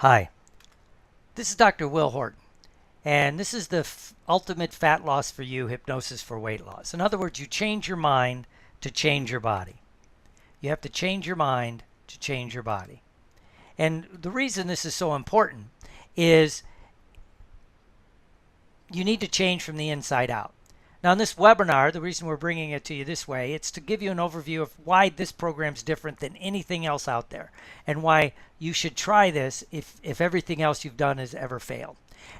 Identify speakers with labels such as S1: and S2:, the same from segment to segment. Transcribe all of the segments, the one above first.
S1: Hi, this is Dr. Will Horton, and this is the ultimate fat loss for you hypnosis for weight loss. In other words, you change your mind to change your body. You have to change your mind to change your body. And the reason this is so important is you need to change from the inside out. Now, in this webinar, the reason we're bringing it to you this way, it's to give you an overview of why this program is different than anything else out there and why you should try this if everything else you've done has ever failed.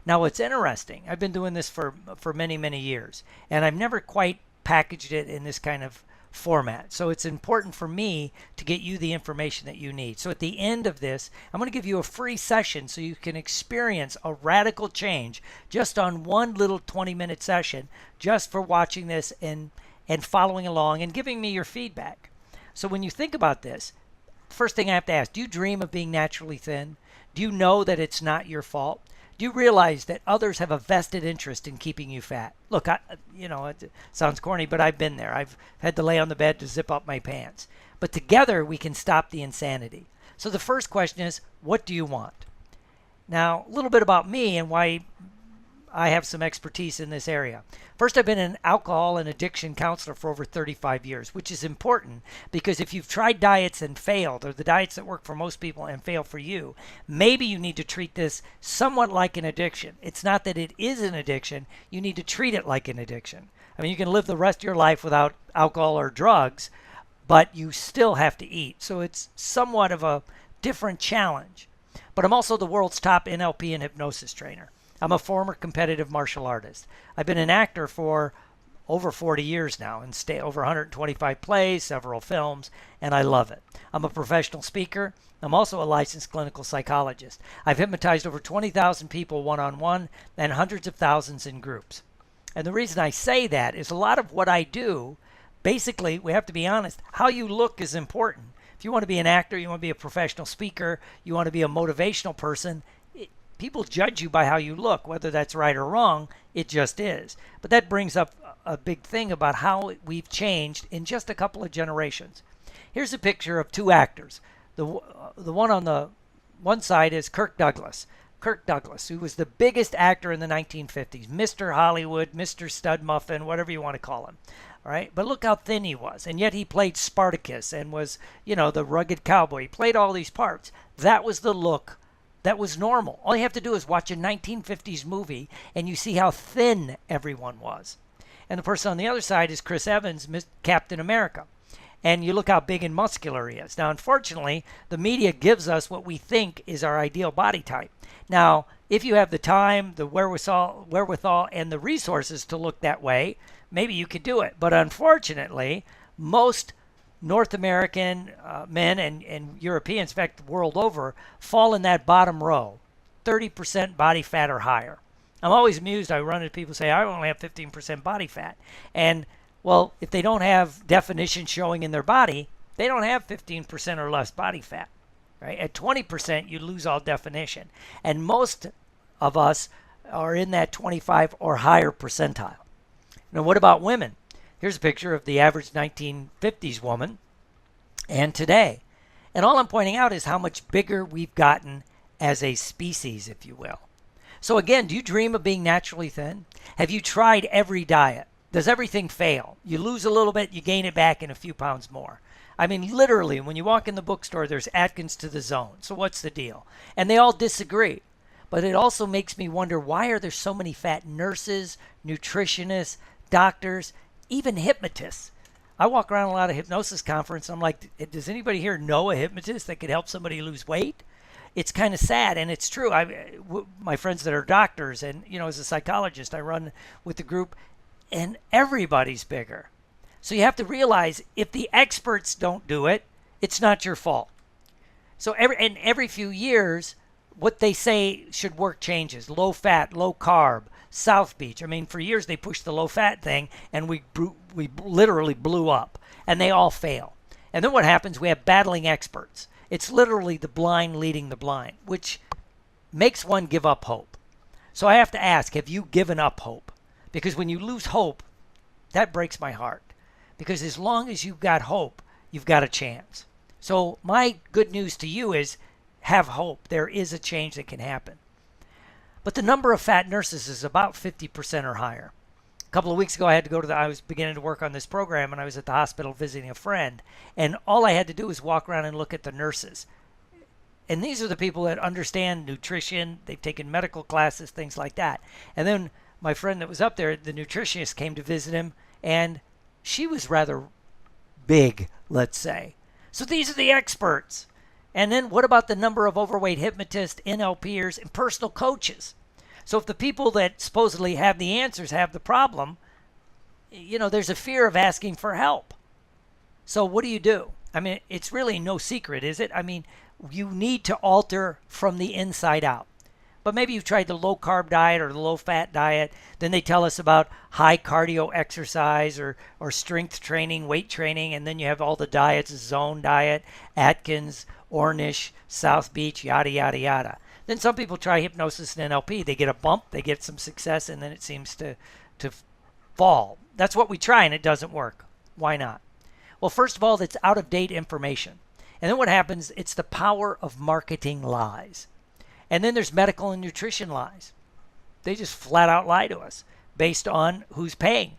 S1: Now, what's interesting, I've been doing this for many, many years, and I've never quite packaged it in this kind of format. So it's important for me to get you the information that you need. So at the end of this, I'm going to give you a free session so you can experience a radical change just on one little 20-minute session just for watching this and following along and giving me your feedback. So when you think about this, first thing I have to ask, do you dream of being naturally thin? Do you know that it's not your fault? Do you realize that others have a vested interest in keeping you fat? Look, it sounds corny, but I've been there. I've had to lay on the bed to zip up my pants. But together we can stop the insanity. So the first question is, what do you want? Now, a little bit about me and why I have some expertise in this area. First, I've been an alcohol and addiction counselor for over 35 years, which is important because if you've tried diets and failed, or the diets that work for most people and fail for you, maybe you need to treat this somewhat like an addiction. It's not that it is an addiction. You need to treat it like an addiction. I mean, you can live the rest of your life without alcohol or drugs, but you still have to eat. So it's somewhat of a different challenge. But I'm also the world's top NLP and hypnosis trainer. I'm a former competitive martial artist. I've been an actor for over 40 years now and over 125 plays, several films, and I love it. I'm a professional speaker. I'm also a licensed clinical psychologist. I've hypnotized over 20,000 people one-on-one and hundreds of thousands in groups. And the reason I say that is a lot of what I do, basically, we have to be honest, how you look is important. If you want to be an actor, you want to be a professional speaker, you want to be a motivational person, people judge you by how you look, whether that's right or wrong. It just is. But that brings up a big thing about how we've changed in just a couple of generations. Here's a picture of two actors. The one on the one side is Kirk Douglas. Kirk Douglas, who was the biggest actor in the 1950s, Mr. Hollywood, Mr. Stud Muffin, whatever you want to call him. All right, but look how thin he was, and yet he played Spartacus and was, the rugged cowboy. He played all these parts. That was the look. That was normal. All you have to do is watch a 1950s movie and you see how thin everyone was. And the person on the other side is Chris Evans, Captain America. And you look how big and muscular he is. Now, unfortunately, the media gives us what we think is our ideal body type. Now, if you have the time, the wherewithal, and the resources to look that way, maybe you could do it. But unfortunately, most North American men and Europeans, in fact, the world over, fall in that bottom row, 30% body fat or higher. I'm always amused. I run into people who say, I only have 15% body fat. And, well, if they don't have definition showing in their body, they don't have 15% or less body fat. Right? At 20%, you lose all definition. And most of us are in that 25 or higher percentile. Now, what about women? Here's a picture of the average 1950s woman and today. And all I'm pointing out is how much bigger we've gotten as a species, if you will. So again, do you dream of being naturally thin? Have you tried every diet? Does everything fail? You lose a little bit, you gain it back in a few pounds more. I mean, literally, when you walk in the bookstore, there's Atkins to the Zone. So what's the deal? And they all disagree. But it also makes me wonder, why are there so many fat nurses, nutritionists, doctors, even hypnotists? I walk around a lot of hypnosis conferences, and I'm like, does anybody here know a hypnotist that could help somebody lose weight? It's kind of sad, and it's true. My friends that are doctors, and as a psychologist, I run with the group, and everybody's bigger. So you have to realize, if the experts don't do it, it's not your fault. So every few years, what they say should work changes. Low fat, low carb, South Beach. I mean, for years they pushed the low fat thing, and we literally blew up, and they all fail. And then what happens? We have battling experts. It's literally the blind leading the blind, which makes one give up hope. So I have to ask, have you given up hope? Because when you lose hope, that breaks my heart. Because as long as you've got hope, you've got a chance. So my good news to you is, have hope. There is a change that can happen. But the number of fat nurses is about 50% or higher. A couple of weeks ago, I was beginning to work on this program, and I was at the hospital visiting a friend. And all I had to do was walk around and look at the nurses. And these are the people that understand nutrition. They've taken medical classes, things like that. And then my friend that was up there, the nutritionist, came to visit him, and she was rather big, let's say. So these are the experts. And then what about the number of overweight hypnotists, NLPers, and personal coaches? So if the people that supposedly have the answers have the problem, there's a fear of asking for help. So what do? I mean, it's really no secret, is it? I mean, you need to alter from the inside out. But maybe you've tried the low-carb diet or the low-fat diet. Then they tell us about high cardio exercise or strength training, weight training, and then you have all the diets, Zone Diet, Atkins, Ornish, South Beach, yada, yada, yada. Then some people try hypnosis and NLP. They get a bump, they get some success, and then it seems to fall. That's what we try, and it doesn't work. Why not? Well, first of all, it's out-of-date information. And then what happens, it's the power of marketing lies. And then there's medical and nutrition lies. They just flat out lie to us based on who's paying.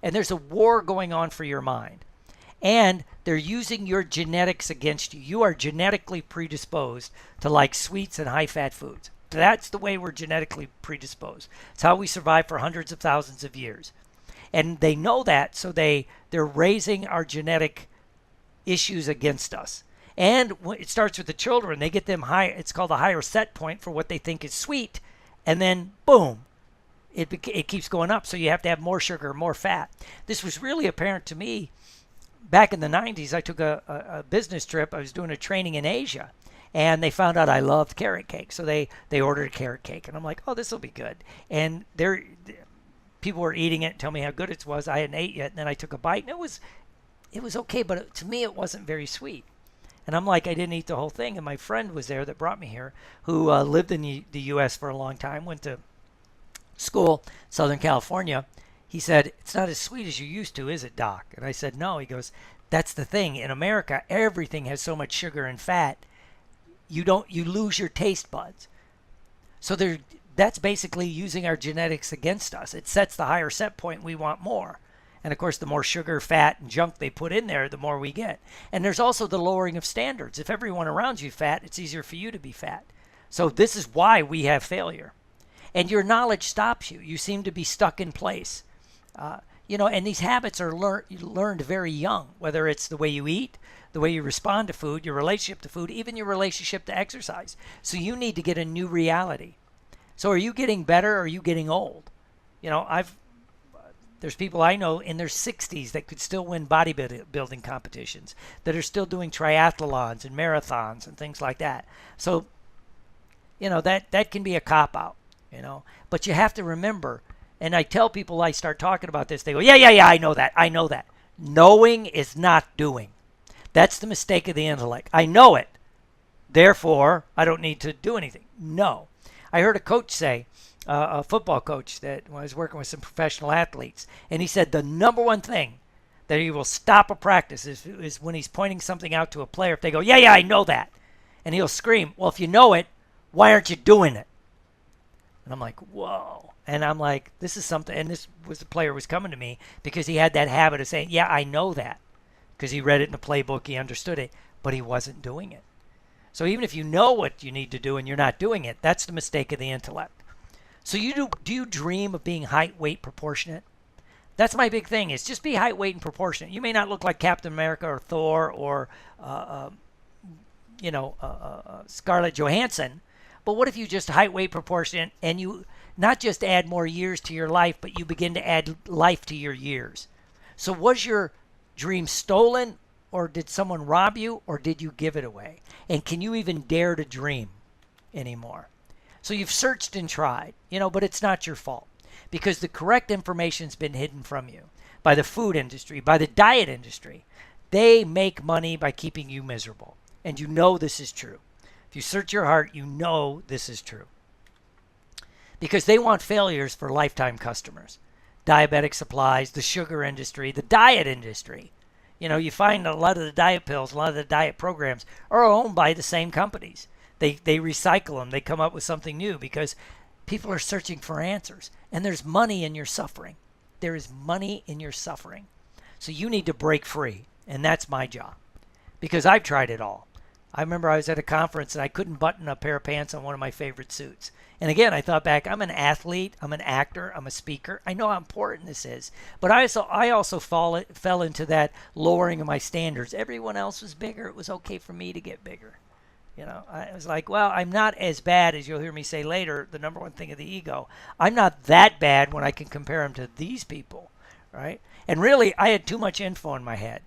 S1: And there's a war going on for your mind. And they're using your genetics against you. You are genetically predisposed to like sweets and high-fat foods. That's the way we're genetically predisposed. It's how we survive for hundreds of thousands of years. And they know that, so they're raising our genetic issues against us. And it starts with the children. They get them high. It's called a higher set point for what they think is sweet. And then, boom, it keeps going up. So you have to have more sugar, more fat. This was really apparent to me back in the 90s. I took a business trip. I was doing a training in Asia. And they found out I loved carrot cake. So they ordered a carrot cake. And I'm like, oh, this will be good. And people were eating it and telling me how good it was. I hadn't ate yet. And then I took a bite. And it was okay. But to me, it wasn't very sweet. And I'm like, I didn't eat the whole thing. And my friend was there that brought me here, who lived in the U.S. for a long time, went to school, Southern California. He said, it's not as sweet as you used to, is it, Doc? And I said, no. He goes, that's the thing. In America, everything has so much sugar and fat, you lose your taste buds. So that's basically using our genetics against us. It sets the higher set point. We want more. And of course, the more sugar, fat, and junk they put in there, the more we get. And there's also the lowering of standards. If everyone around you is fat, it's easier for you to be fat. So this is why we have failure. And your knowledge stops you. You seem to be stuck in place. And these habits are learned very young, whether it's the way you eat, the way you respond to food, your relationship to food, even your relationship to exercise. So you need to get a new reality. So are you getting better or are you getting old? There's people I know in their 60s that could still win bodybuilding competitions, that are still doing triathlons and marathons and things like that. So, that can be a cop-out, But you have to remember, and I tell people I start talking about this, they go, yeah, I know that. Knowing is not doing. That's the mistake of the intellect. I know it, therefore I don't need to do anything. No. I heard a coach say, a football coach that was working with some professional athletes, and he said the number one thing that he will stop a practice is when he's pointing something out to a player. If they go, yeah, I know that, and he'll scream, well, if you know it, why aren't you doing it? And I'm like, whoa. And I'm like, this is something, and this was the player was coming to me because he had that habit of saying, yeah, I know that, because he read it in the playbook, he understood it, but he wasn't doing it. So even if you know what you need to do and you're not doing it, that's the mistake of the intellect. So do you dream of being height, weight, proportionate? That's my big thing, is just be height, weight, and proportionate. You may not look like Captain America or Thor or, Scarlett Johansson, but what if you just height, weight, proportionate, and you not just add more years to your life, but you begin to add life to your years? So was your dream stolen, or did someone rob you, or did you give it away? And can you even dare to dream anymore? So you've searched and tried, but it's not your fault, because the correct information's been hidden from you by the food industry, by the diet industry. They make money by keeping you miserable, and this is true. If you search your heart, this is true, because they want failures for lifetime customers. Diabetic supplies, the sugar industry, the diet industry. You find a lot of the diet pills, a lot of the diet programs are owned by the same companies. They recycle them. They come up with something new because people are searching for answers. And there's money in your suffering. There is money in your suffering. So you need to break free. And that's my job. Because I've tried it all. I remember I was at a conference and I couldn't button a pair of pants on one of my favorite suits. And again, I thought back, I'm an athlete, I'm an actor, I'm a speaker. I know how important this is. But I also fell into that lowering of my standards. Everyone else was bigger. It was okay for me to get bigger. I was like, well, I'm not as bad as you'll hear me say later, the number one thing of the ego. I'm not that bad when I can compare them to these people, right? And really, I had too much info in my head.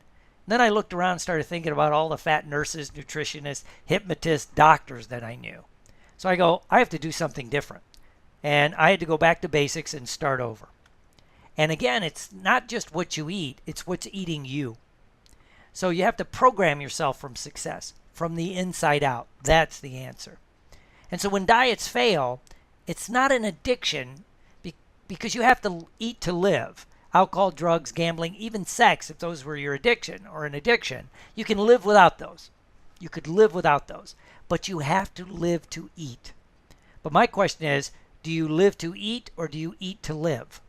S1: Then I looked around and started thinking about all the fat nurses, nutritionists, hypnotists, doctors that I knew. So I go, I have to do something different. And I had to go back to basics and start over. And again, it's not just what you eat, it's what's eating you. So you have to program yourself from success, from the inside out. That's the answer. And so when diets fail, it's not an addiction because you have to eat to live. Alcohol, drugs, gambling, even sex, if those were your addiction or an addiction, you can live without those. You could live without those. But you have to live to eat. But my question is, do you live to eat or do you eat to live?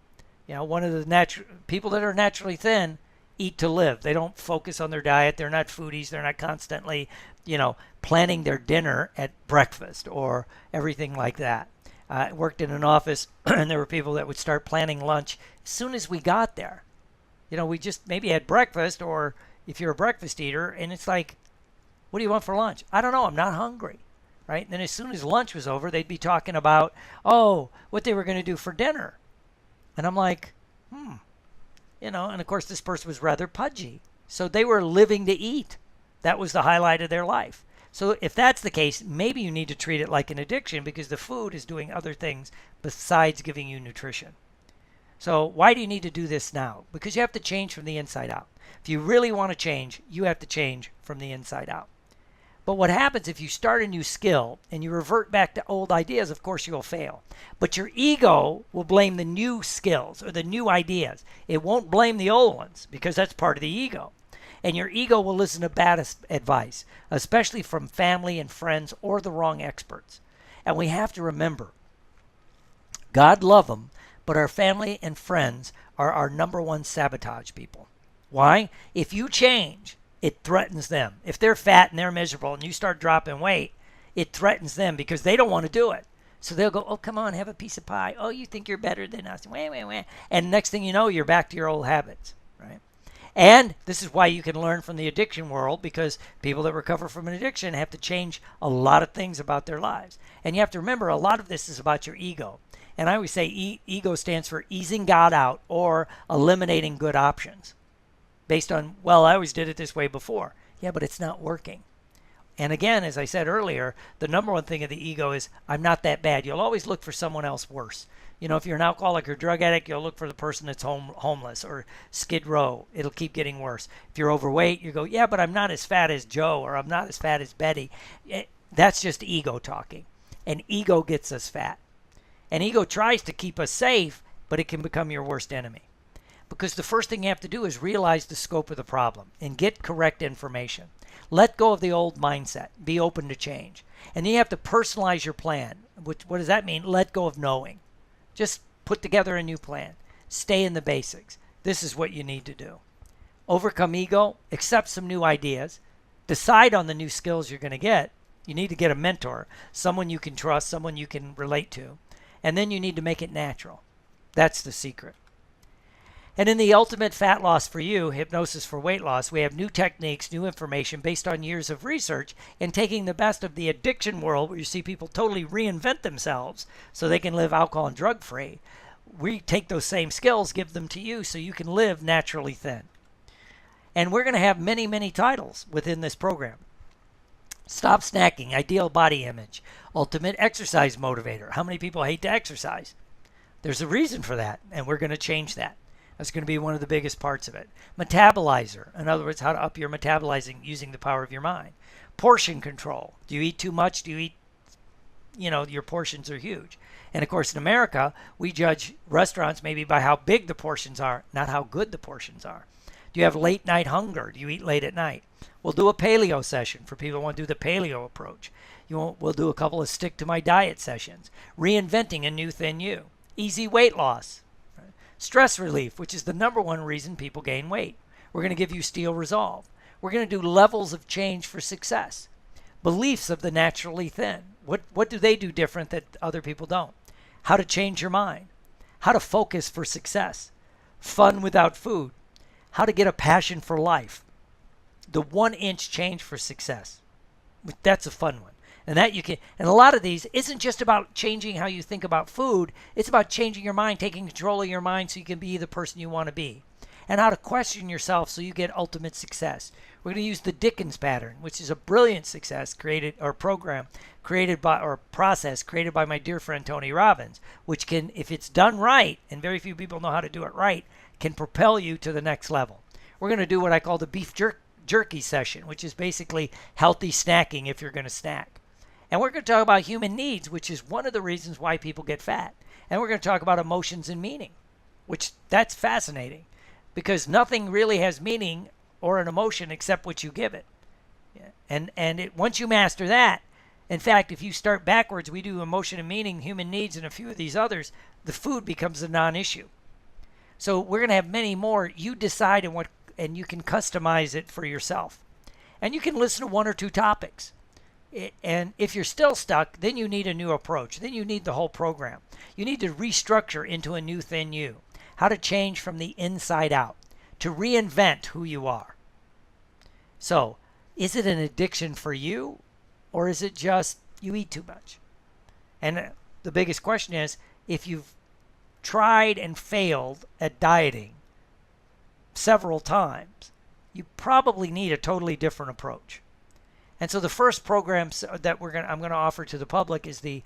S1: One of the people that are naturally thin eat to live. They don't focus on their diet. They're not foodies. They're not constantly, planning their dinner at breakfast or everything like that. I worked in an office and there were people that would start planning lunch as soon as we got there. We just maybe had breakfast, or if you're a breakfast eater, and it's like, what do you want for lunch? I don't know. I'm not hungry, right? And then as soon as lunch was over, they'd be talking about, what they were going to do for dinner. And I'm like, and of course this person was rather pudgy. So they were living to eat. That was the highlight of their life. So if that's the case, maybe you need to treat it like an addiction because the food is doing other things besides giving you nutrition. So why do you need to do this now? Because you have to change from the inside out. If you really want to change, you have to change from the inside out. But what happens if you start a new skill and you revert back to old ideas, of course you'll fail. But your ego will blame the new skills or the new ideas. It won't blame the old ones because that's part of the ego. And your ego will listen to bad advice, especially from family and friends or the wrong experts. And we have to remember, God love them, but our family and friends are our number one sabotage people. Why? If you change, it threatens them. If they're fat and they're miserable and you start dropping weight, it threatens them because they don't want to do it. So they'll go, oh, come on, have a piece of pie. Oh, you think you're better than us. Wah, wah, wah. And next thing you know, you're back to your old habits, right? And this is why you can learn from the addiction world, because people that recover from an addiction have to change a lot of things about their lives. And you have to remember, a lot of this is about your ego. And I always say ego stands for easing God out or eliminating good options. Based on, well, I always did it this way before. Yeah, but it's not working. And again, as I said earlier, the number one thing of the ego is, I'm not that bad. You'll always look for someone else worse. If you're an alcoholic or drug addict, you'll look for the person that's homeless or Skid Row. It'll keep getting worse. If you're overweight, you go, yeah, but I'm not as fat as Joe, or I'm not as fat as Betty. That's just ego talking. And ego gets us fat. And ego tries to keep us safe, but it can become your worst enemy. Because the first thing you have to do is realize the scope of the problem and get correct information. Let go of the old mindset. Be open to change. And then you have to personalize your plan. What does that mean? Let go of knowing. Just put together a new plan. Stay in the basics. This is what you need to do. Overcome ego. Accept some new ideas. Decide on the new skills you're going to get. You need to get a mentor, someone you can trust, someone you can relate to. And then you need to make it natural. That's the secret. And in the ultimate fat loss for you, hypnosis for weight loss, we have new techniques, new information based on years of research and taking the best of the addiction world, where you see people totally reinvent themselves so they can live alcohol and drug free. We take those same skills, give them to you so you can live naturally thin. And we're going to have many, many titles within this program. Stop snacking, ideal body image, ultimate exercise motivator. How many people hate to exercise? There's a reason for that, and we're going to change that. That's going to be one of the biggest parts of it. Metabolizer, in other words, how to up your metabolizing using the power of your mind. Portion control. Do you eat too much? Do you eat, your portions are huge. And of course, in America, we judge restaurants maybe by how big the portions are, not how good the portions are. Do you have late night hunger? Do you eat late at night? We'll do a paleo session for people who want to do the paleo approach. We'll do a couple of stick to my diet sessions. Reinventing a new thin you. Easy weight loss. Stress relief, which is the #1 reason people gain weight. We're going to give you steel resolve. We're going to do levels of change for success. Beliefs of the naturally thin. What do they do different that other people don't? How to change your mind. How to focus for success. Fun without food. How to get a passion for life. The 1-inch change for success. That's a fun one. And that you can, and a lot of these isn't just about changing how you think about food. It's about changing your mind, taking control of your mind so you can be the person you want to be. And how to question yourself so you get ultimate success. We're going to use the Dickens pattern, which is a brilliant success program created by, or process created by my dear friend Tony Robbins, which can, if it's done right, and very few people know how to do it right, can propel you to the next level. We're going to do what I call the beef jerky session, which is basically healthy snacking if you're going to snack. And we're going to talk about human needs, which is one of the reasons why people get fat. And we're going to talk about emotions and meaning, which that's fascinating because nothing really has meaning or an emotion except what you give it. Yeah. And once you master that, in fact, if you start backwards, we do emotion and meaning, human needs, and a few of these others, the food becomes a non-issue. So we're going to have many more. You decide and you can customize it for yourself. And you can listen to 1 or 2 topics. And if you're still stuck, then you need a new approach. Then you need the whole program. You need to restructure into a new thin you. How to change from the inside out. To reinvent who you are. So, is it an addiction for you? Or is it just you eat too much? And the biggest question is, if you've tried and failed at dieting several times, you probably need a totally different approach. And so the first program that I'm going to offer to the public is the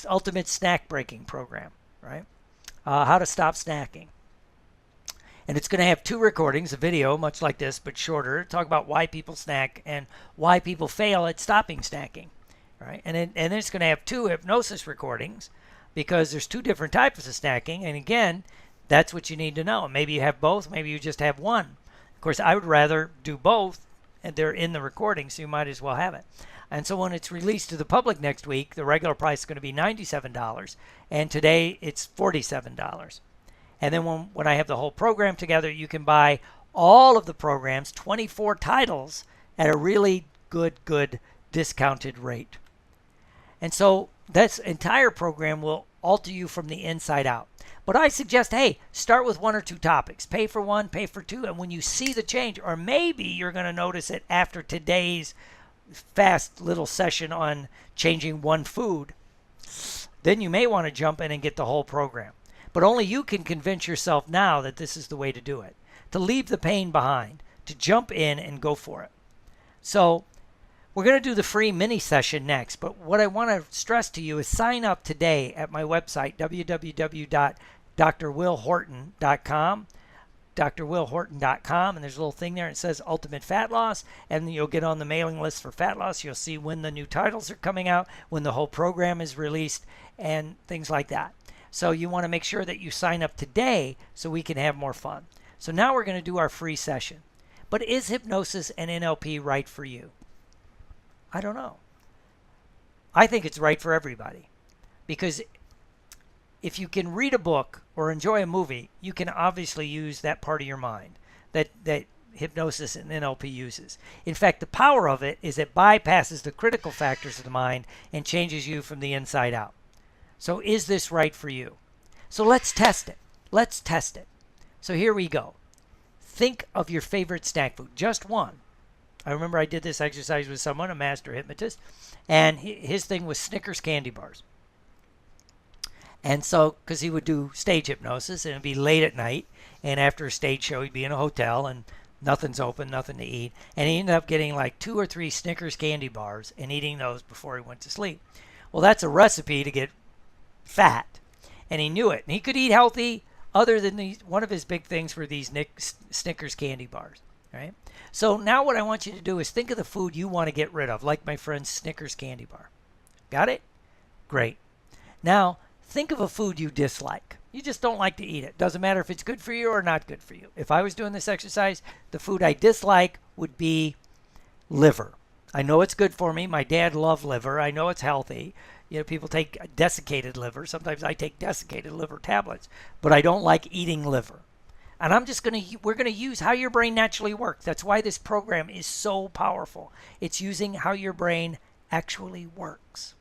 S1: Ultimate Snack Breaking Program, right? How to stop snacking. And it's going to have 2 recordings, a video much like this, but shorter, talk about why people snack and why people fail at stopping snacking, right? And then it's going to have 2 hypnosis recordings because there's 2 different types of snacking. And again, that's what you need to know. Maybe you have both, maybe you just have one. Of course, I would rather do both. And they're in the recording, so you might as well have it. And so when it's released to the public next week, the regular price is going to be $97, and today it's $47. And then when I have the whole program together, you can buy all of the programs, 24 titles, at a really good discounted rate. And so this entire program will alter you from the inside out. But I suggest, hey, start with 1 or 2 topics. Pay for 1, pay for 2, and when you see the change, or maybe you're going to notice it after today's fast little session on changing 1 food, then you may want to jump in and get the whole program. But only you can convince yourself now that this is the way to do it, to leave the pain behind, to jump in and go for it. So we're going to do the free mini session next, but what I want to stress to you is sign up today at my website, www.drwillhorton.com, drwillhorton.com, and there's a little thing there. It says Ultimate Fat Loss, and you'll get on the mailing list for fat loss. You'll see when the new titles are coming out, when the whole program is released, and things like that. So you want to make sure that you sign up today so we can have more fun. So now we're going to do our free session. But is hypnosis and NLP right for you? I don't know. I think it's right for everybody. Because if you can read a book or enjoy a movie, you can obviously use that part of your mind that hypnosis and NLP uses. In fact, the power of it is it bypasses the critical factors of the mind and changes you from the inside out. So is this right for you? So let's test it. Let's test it. So here we go. Think of your favorite snack food, just one. I remember I did this exercise with someone, a master hypnotist, and his thing was Snickers candy bars. And so, because he would do stage hypnosis, and it'd be late at night, and after a stage show, he'd be in a hotel, and nothing's open, nothing to eat. And he ended up getting like 2 or 3 Snickers candy bars and eating those before he went to sleep. Well, that's a recipe to get fat, and he knew it. And he could eat healthy other than these. One of his big things were these Snickers candy bars, right? So now what I want you to do is think of the food you want to get rid of, like my friend's Snickers candy bar. Got it? Great. Now, think of a food you dislike. You just don't like to eat it. Doesn't matter if it's good for you or not good for you. If I was doing this exercise, the food I dislike would be liver. I know it's good for me. My dad loved liver. I know it's healthy. You know, people take desiccated liver. Sometimes I take desiccated liver tablets, but I don't like eating liver. And we're going to use how your brain naturally works. That's why this program is so powerful. It's using how your brain actually works.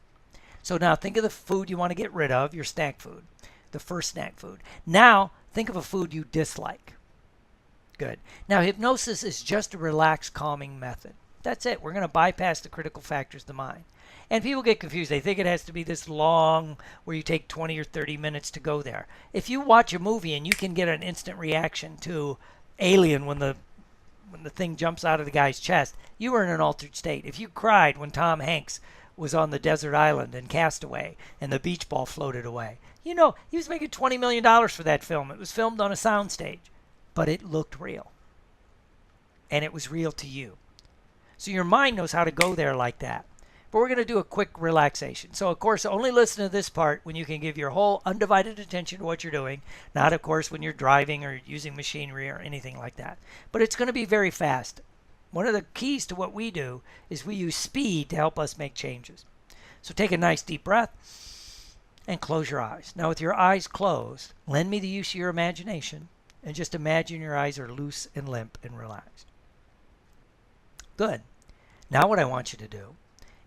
S1: So now think of the food you want to get rid of, your snack food, the first snack food. Now think of a food you dislike. Good. Now hypnosis is just a relaxed, calming method. That's it. We're going to bypass the critical factors of the mind. And people get confused. They think it has to be this long where you take 20 or 30 minutes to go there. If you watch a movie and you can get an instant reaction to Alien when the thing jumps out of the guy's chest, you were in an altered state. If you cried when Tom Hanks was on the desert island in Castaway and the beach ball floated away, you know, he was making $20 million for that film. It was filmed on a soundstage, but it looked real. And it was real to you. So your mind knows how to go there like that. But we're going to do a quick relaxation. So, of course, only listen to this part when you can give your whole undivided attention to what you're doing. Not, of course, when you're driving or using machinery or anything like that. But it's going to be very fast. One of the keys to what we do is we use speed to help us make changes. So take a nice deep breath and close your eyes. Now, with your eyes closed, lend me the use of your imagination and just imagine your eyes are loose and limp and relaxed. Good. Now what I want you to do,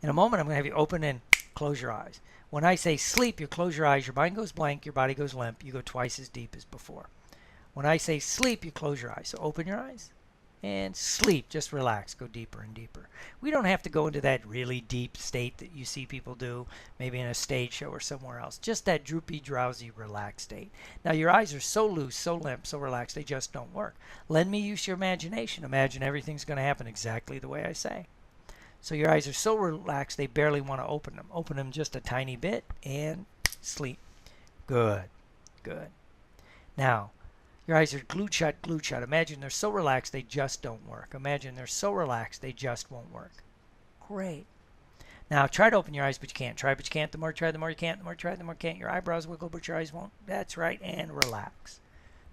S1: in a moment I'm going to have you open and close your eyes. When I say sleep, you close your eyes, your mind goes blank, your body goes limp, you go twice as deep as before. When I say sleep, you close your eyes. So open your eyes and sleep. Just relax, go deeper and deeper. We don't have to go into that really deep state that you see people do, maybe in a stage show or somewhere else. Just that droopy, drowsy, relaxed state. Now your eyes are so loose, so limp, so relaxed, they just don't work. Lend me use your imagination. Imagine everything's going to happen exactly the way I say. So your eyes are so relaxed they barely want to open them. Open them just a tiny bit and sleep. Good, good. Now, your eyes are glued shut, glued shut. Imagine they're so relaxed they just don't work. Imagine they're so relaxed they just won't work. Great. Now try to open your eyes, but you can't. Try, but you can't. The more you try, the more you can't. The more you try, the more you can't. Your eyebrows wiggle, but your eyes won't. That's right. And relax.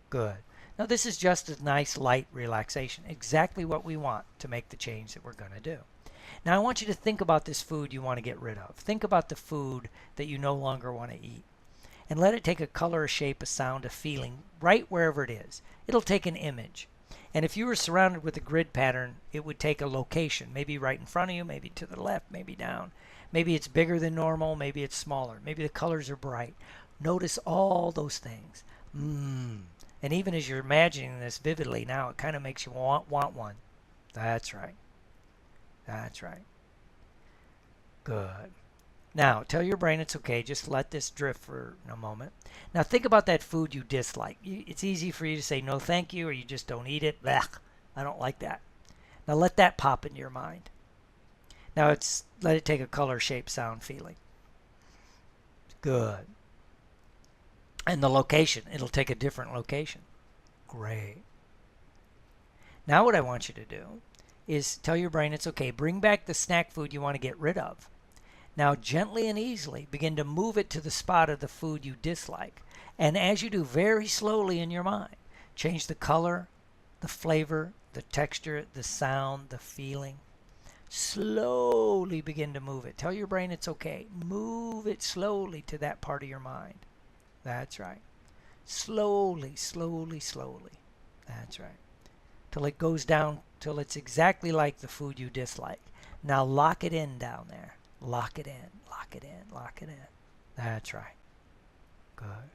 S1: Good. Now this is just a nice light relaxation. Exactly what we want to make the change that we're going to do. Now I want you to think about this food you want to get rid of. Think about the food that you no longer want to eat. And let it take a color, a shape, a sound, a feeling, right wherever it is. It'll take an image. And if you were surrounded with a grid pattern, it would take a location, maybe right in front of you, maybe to the left, maybe down. Maybe it's bigger than normal, maybe it's smaller. Maybe the colors are bright. Notice all those things. And even as you're imagining this vividly now, it kind of makes you want one. That's right. That's right. Good. Now, tell your brain it's okay. Just let this drift for a moment. Now, think about that food you dislike. It's easy for you to say no thank you, or you just don't eat it. Blech, I don't like that. Now, let that pop into your mind. Now, let it take a color, shape, sound, feeling. Good. And the location. It'll take a different location. Great. Now, what I want you to do is tell your brain it's okay. Bring back the snack food you want to get rid of. Now gently and easily begin to move it to the spot of the food you dislike. And as you do, very slowly in your mind, change the color, the flavor, the texture, the sound, the feeling. Slowly begin to move it. Tell your brain it's okay. Move it slowly to that part of your mind. That's right. Slowly, slowly, slowly. That's right. Till it goes down, till it's exactly like the food you dislike. Now lock it in down there. Lock it in, lock it in, lock it in. That's right. Good.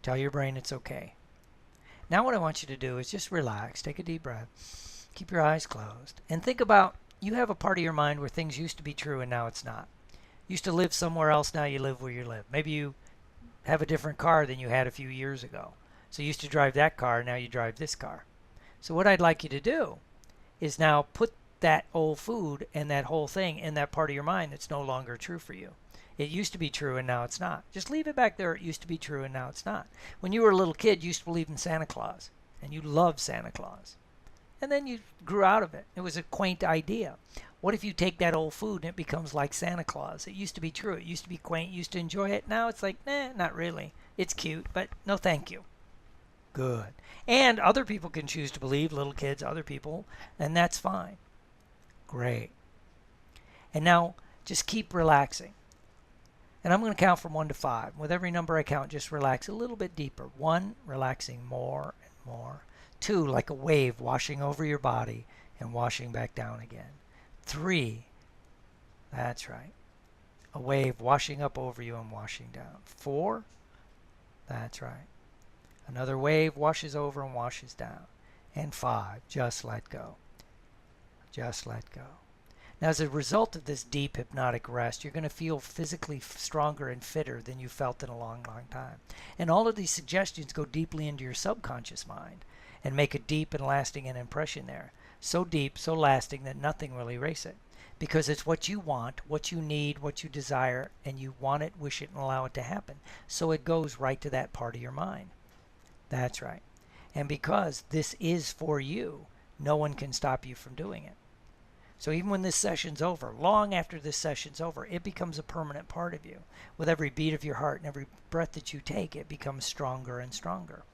S1: Tell your brain it's okay. Now what I want you to do is just relax, take a deep breath, keep your eyes closed, and think about you have a part of your mind where things used to be true and now it's not. You used to live somewhere else, now you live where you live. Maybe you have a different car than you had a few years ago. So you used to drive that car, now you drive this car. So what I'd like you to do is now put that old food and that whole thing in that part of your mind that's no longer true for you. It used to be true and now it's not. Just leave it back there. It used to be true and now it's not. When you were a little kid, you used to believe in Santa Claus and you loved Santa Claus. And then you grew out of it. It was a quaint idea. What if you take that old food and it becomes like Santa Claus? It used to be true. It used to be quaint. You used to enjoy it. Now it's like, nah, not really. It's cute, but no thank you. Good. And other people can choose to believe, little kids, other people, and that's fine. Great. And now just keep relaxing. And I'm going to count from 1 to 5. With every number I count, just relax a little bit deeper. 1, relaxing more and more. 2, like a wave washing over your body and washing back down again. 3, that's right, a wave washing up over you and washing down. 4, that's right, another wave washes over and washes down. And 5, just let go. Just let go. Now, as a result of this deep hypnotic rest, you're going to feel physically stronger and fitter than you felt in a long, long time. And all of these suggestions go deeply into your subconscious mind and make a deep and lasting impression there. So deep, so lasting that nothing will erase it. Because it's what you want, what you need, what you desire, and you want it, wish it, and allow it to happen. So it goes right to that part of your mind. That's right. And because this is for you, no one can stop you from doing it. So even when this session's over, long after this session's over, it becomes a permanent part of you. With every beat of your heart and every breath that you take, it becomes stronger and stronger.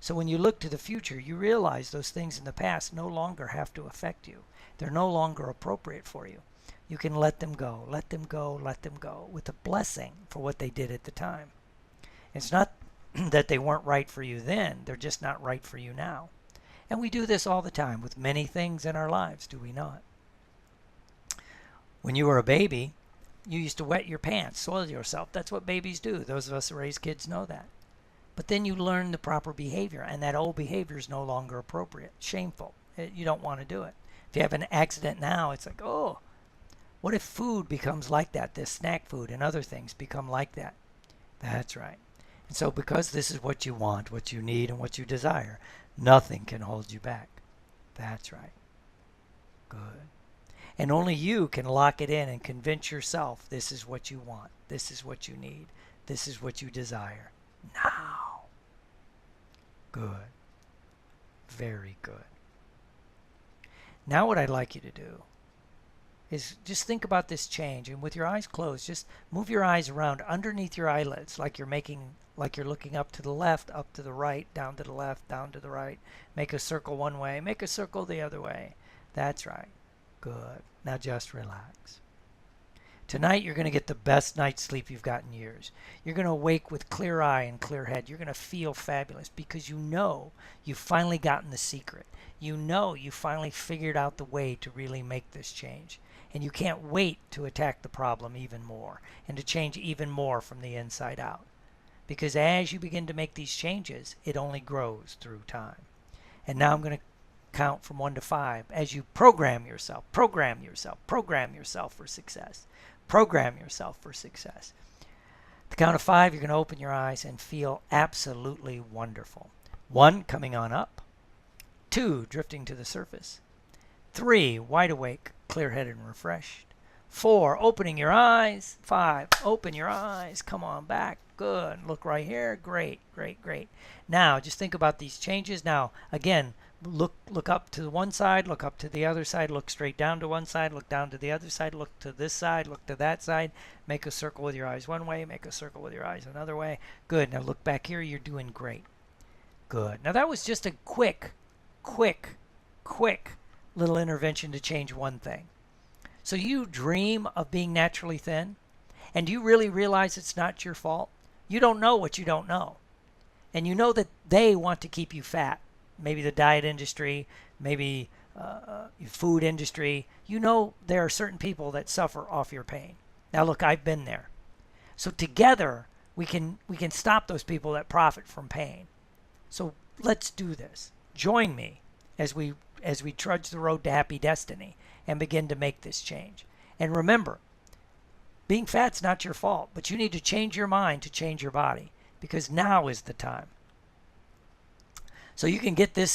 S1: So when you look to the future, you realize those things in the past no longer have to affect you. They're no longer appropriate for you. You can let them go, let them go, let them go, with a blessing for what they did at the time. It's not that they weren't right for you then, they're just not right for you now. And we do this all the time with many things in our lives, do we not? When you were a baby, you used to wet your pants, soil yourself. That's what babies do. Those of us who raise kids know that. But then you learn the proper behavior, and that old behavior is no longer appropriate, shameful. You don't want to do it. If you have an accident now, it's like, oh, what if food becomes like that? This snack food and other things become like that. That's right. And so because this is what you want, what you need, and what you desire, nothing can hold you back. That's right. Good. And only you can lock it in and convince yourself this is what you want, this is what you need, this is what you desire. Now. Good. Very good. Now what I'd like you to do is just think about this change, and with your eyes closed, just move your eyes around underneath your eyelids like you're looking up to the left, up to the right, down to the left, down to the right. Make a circle one way, make a circle the other way. That's right. Good. Now just relax. Tonight you're going to get the best night's sleep you've got in years. You're going to wake with clear eye and clear head. You're going to feel fabulous because you know you've finally gotten the secret. You know you finally figured out the way to really make this change. And you can't wait to attack the problem even more and to change even more from the inside out. Because as you begin to make these changes, it only grows through time. And now I'm going to count from 1 to 5 as you program yourself for success. Program yourself for success. At the count of 5, you're going to open your eyes and feel absolutely wonderful. 1, coming on up. 2, drifting to the surface. 3, wide awake, clear-headed and refreshed. 4, opening your eyes. 5, open your eyes. Come on back. Good. Look right here. Great, great, great. Now, just think about these changes. Now, again, look up to the one side, look up to the other side, look straight down to one side, look down to the other side, look to this side, look to that side. Make a circle with your eyes one way, make a circle with your eyes another way. Good. Now look back here. You're doing great. Good. Now that was just a quick little intervention to change one thing. So you dream of being naturally thin, and do you really realize it's not your fault? You don't know what you don't know. And you know that they want to keep you fat. Maybe the diet industry, maybe food industry. You know there are certain people that suffer off your pain. Now look, I've been there. So together we can stop those people that profit from pain. So let's do this. Join me as we trudge the road to happy destiny and begin to make this change. And remember, being fat's not your fault, but you need to change your mind to change your body, because now is the time. So you can get this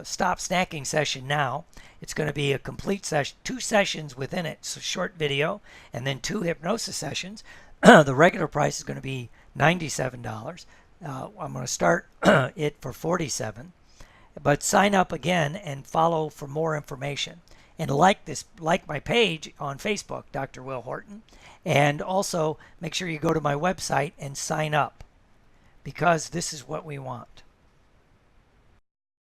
S1: stop snacking session now. It's going to be a complete session, 2 sessions within it. So short video and then 2 hypnosis sessions. The regular price is going to be $97. I'm going to start it for $47. But sign up again and follow for more information. And like my page on Facebook, Dr. Will Horton. And also make sure you go to my website and sign up, because this is what we want.